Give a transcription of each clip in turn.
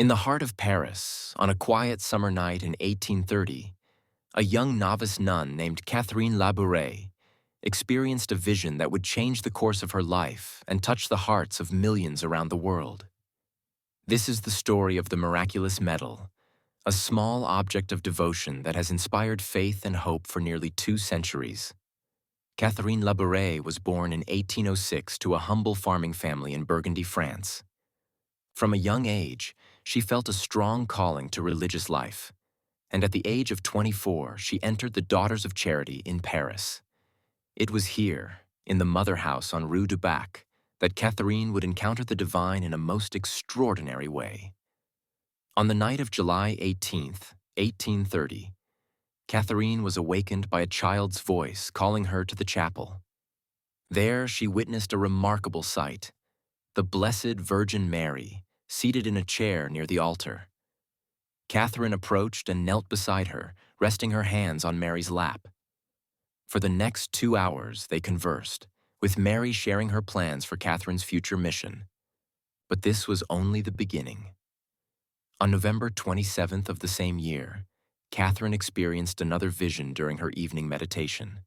In the heart of Paris, on a quiet summer night in 1830, a young novice nun named Catherine Labouré experienced a vision that would change the course of her life and touch the hearts of millions around the world. This is the story of the Miraculous Medal, a small object of devotion that has inspired faith and hope for nearly 2 centuries. Catherine Labouré was born in 1806 to a humble farming family in Burgundy, France. From a young age, she felt a strong calling to religious life, and at the age of 24, she entered the Daughters of Charity in Paris. It was here, in the Mother House on Rue du Bac, that Catherine would encounter the divine in a most extraordinary way. On the night of July 18th, 1830, Catherine was awakened by a child's voice calling her to the chapel. There she witnessed a remarkable sight: the Blessed Virgin Mary, seated in a chair near the altar. Catherine approached and knelt beside her, resting her hands on Mary's lap. For the next 2 hours, they conversed, with Mary sharing her plans for Catherine's future mission. But this was only the beginning. On November 27th of the same year, Catherine experienced another vision during her evening meditation.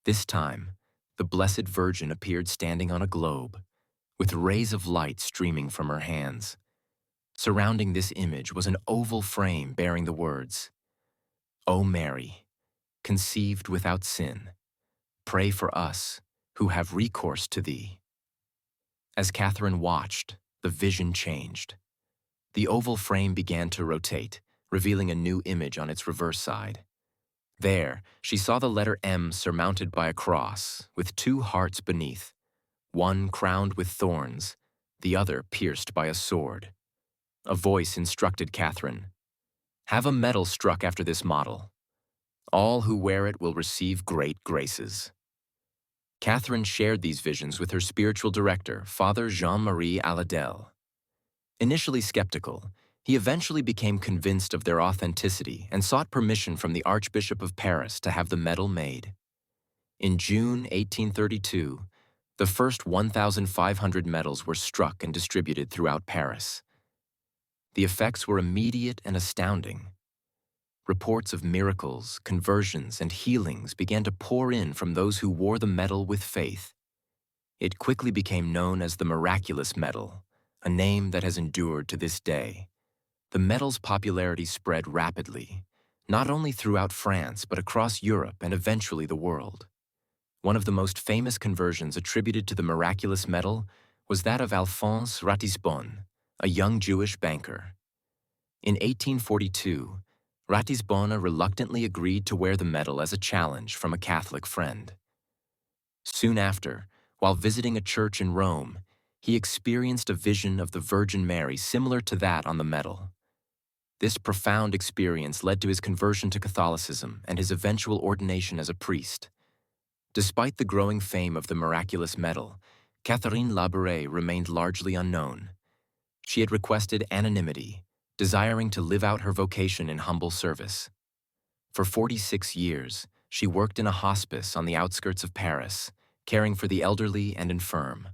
This time, the Blessed Virgin appeared standing on a globe, with rays of light streaming from her hands. Surrounding this image was an oval frame bearing the words, "O Mary, conceived without sin, pray for us who have recourse to thee." As Catherine watched, the vision changed. The oval frame began to rotate, revealing a new image on its reverse side. There, she saw the letter M surmounted by a cross, with 2 hearts beneath, one crowned with thorns, the other pierced by a sword. A voice instructed Catherine, "Have a medal struck after this model. All who wear it will receive great graces." Catherine shared these visions with her spiritual director, Father Jean-Marie Aladel. Initially skeptical, he eventually became convinced of their authenticity and sought permission from the Archbishop of Paris to have the medal made. In June 1832, the first 1,500 medals were struck and distributed throughout Paris. The effects were immediate and astounding. Reports of miracles, conversions, and healings began to pour in from those who wore the medal with faith. It quickly became known as the Miraculous Medal, a name that has endured to this day. The medal's popularity spread rapidly, not only throughout France but across Europe and eventually the world. One of the most famous conversions attributed to the Miraculous Medal was that of Alphonse Ratisbonne, a young Jewish banker. In 1842, Ratisbonne reluctantly agreed to wear the medal as a challenge from a Catholic friend. Soon after, while visiting a church in Rome, he experienced a vision of the Virgin Mary similar to that on the medal. This profound experience led to his conversion to Catholicism and his eventual ordination as a priest. Despite the growing fame of the Miraculous Medal, Catherine Labouré remained largely unknown. She had requested anonymity, desiring to live out her vocation in humble service. For 46 years, she worked in a hospice on the outskirts of Paris, caring for the elderly and infirm.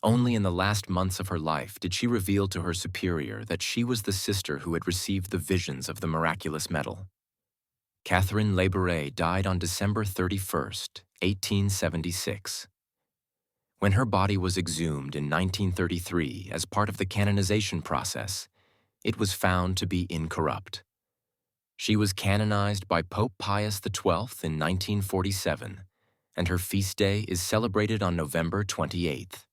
Only in the last months of her life did she reveal to her superior that she was the sister who had received the visions of the Miraculous Medal. Catherine Labouré died on December 31st, 1876. When her body was exhumed in 1933 as part of the canonization process, it was found to be incorrupt. She was canonized by Pope Pius XII in 1947, and her feast day is celebrated on November 28th.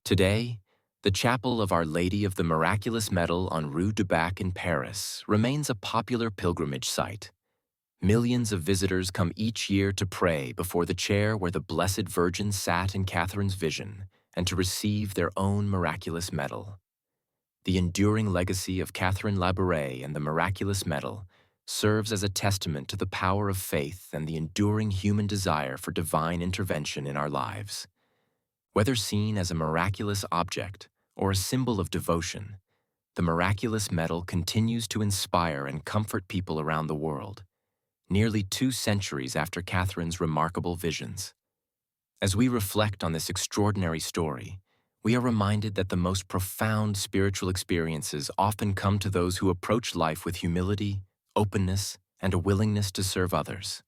Today, the chapel of Our Lady of the Miraculous Medal on Rue du Bac in Paris remains a popular pilgrimage site. Millions of visitors come each year to pray before the chair where the Blessed Virgin sat in Catherine's vision and to receive their own miraculous medal. The enduring legacy of Catherine Labouré and the Miraculous Medal serves as a testament to the power of faith and the enduring human desire for divine intervention in our lives. Whether seen as a miraculous object or a symbol of devotion, the Miraculous Medal continues to inspire and comfort people around the world, nearly 2 centuries after Catherine's remarkable visions. As we reflect on this extraordinary story, we are reminded that the most profound spiritual experiences often come to those who approach life with humility, openness, and a willingness to serve others.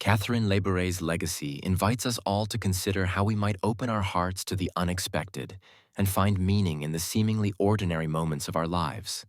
Catherine Labouré legacy invites us all to consider how we might open our hearts to the unexpected and find meaning in the seemingly ordinary moments of our lives.